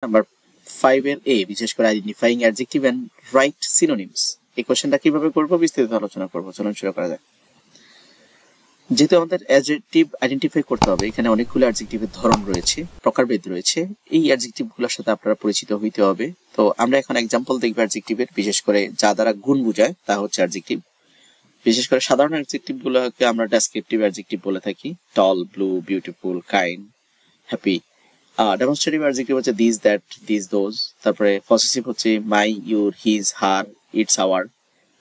Number 5 এর এ বিশেষ করে identifying adjective and right synonyms. এই কোশ্চেনটা কিভাবে করব বিস্তারিত আলোচনা করব। চলুন শুরু করা যাক। যেহেতু আমাদের অ্যাডজেক্টিভ আইডেন্টিফাই করতে হবে, এখানে অনেকগুলো অ্যাডজেক্টিভের ধরন রয়েছে, প্রকারভেদ রয়েছে। এই অ্যাডজেক্টিভগুলোর সাথে আপনারা পরিচিত হইতে হবে। তো আমরা এখন एग्जांपल দেখব অ্যাডজেক্টিভের, বিশেষ করে যা দ্বারা গুণ বোঝায় তা হচ্ছে অ্যাডজেক্টিভ। বিশেষ করে সাধারণ অ্যাডজেক্টিভগুলোকে আমরা ডেসক্রিপটিভ অ্যাডজেক্টিভ বলে থাকি। Tall, blue, beautiful, kind, happy. Demonstrative adjective হচ্ছে দিস, দ্যাট, দিস, দোজ। তারপরে পসেসিভ হচ্ছে my, your, his, her, its, our.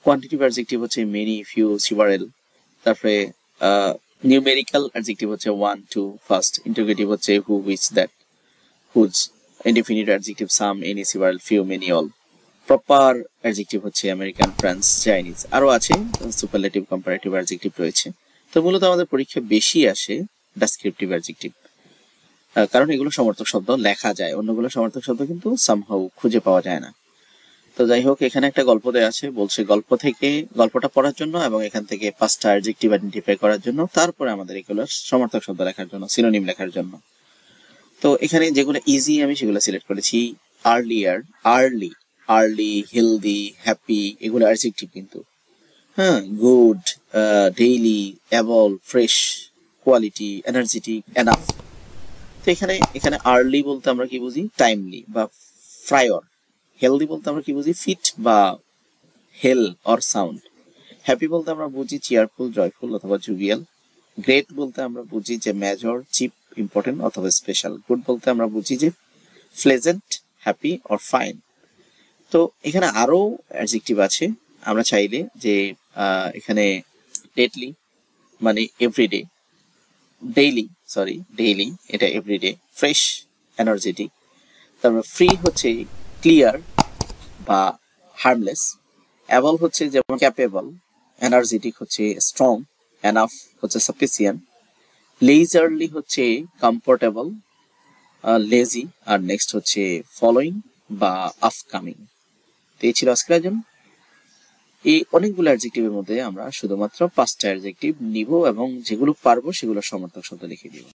Quantitative adjective হচ্ছে মেনি, ফিউ, সিভারেল। তারপরে নিউমেরিক্যাল অ্যাডজেক্টিভ হচ্ছে ওয়ান, টু, ফার্স্ট। ইন্টারোগেটিভ হচ্ছে who, which, that, whose. Indefinite adjective some, any, several, few, many, all. Proper adjective হচ্ছে American, France, Chinese. আরো আছে superlative, comparative adjective রয়েছে। তো মূলত আমাদের পরীক্ষা বেশি আসে ডেসক্রিপটিভ অ্যাডজেক্টিভ, কারণ এগুলো সমর্থক শব্দ লেখা যায়, অন্যগুলো সমর্থক শব্দ কিন্তু সামহাউ খুঁজে পাওয়া যায় না। তো যাই হোক, এখানে একটা গল্প দেওয়া আছে, বলছে গল্প থেকে গল্পটা পড়ার জন্য এবং এখান থেকে 5টা অ্যাডজেক্টিভ আইডেন্টিফাই করার জন্য, তারপরে আমাদের এগুলো সমর্থক শব্দ লেখার জন্য, সিনোনিম লেখার জন্য। তো এখানে যেগুলো ইজি আমি সেগুলো সিলেক্ট করেছি। Earlier, early, early, healthy, happy, এগুলো অ্যাডজেক্টিভ কিন্তু। হ্যাঁ, good, daily, able, fresh, quality, energetic, enough. তো এখানে এখানে আর্লি বলতে আমরা কি বুঝি? টাইমলি বা প্রায়র। হেলদি বলতে আমরা কি বুঝি? ফিট বা হেল অর সাউন্ড। হ্যাপি বলতে আমরা বুঝি চেয়ারফুল, জয়ফুল অথবা জুভিয়াল। গ্রেট বলতে আমরা বুঝি যে মেজর, চিপ, ইম্পর্টেন্ট অথবা স্পেশাল। গুড বলতে আমরা বুঝি যে প্লেজেন্ট, হ্যাপি অর ফাইন। তো এখানে আরো অ্যাডজেক্টিভ আছে, আমরা চাইলে যে এখানে ডেডলি মানে এভরিডে, ডেইলি, সরি ডেইলি, এটা এভরিডে। Fresh, energetic. তারপর ফ্রি হচ্ছে ক্লিয়ার বা হার্মলেস। অ্যাবল হচ্ছে যেমন ক্যাপেবল। এনার্জেটিক হচ্ছে স্ট্রং। এনাফ হচ্ছে সাফিসিয়েন্ট। লেজারলি হচ্ছে কমফোর্টেবল, লেজি। আর নেক্সট হচ্ছে ফলোইং বা আপকামিং। তো এই ছিল আজকের আয়োজন। এই অনেকগুলো অ্যাডজেক্টিভের মধ্যে আমরা শুধুমাত্র 5টা অ্যাডজেক্টিভ নিব এবং যেগুলো পারবো সেগুলো সমর্থক শব্দ লিখে দিব।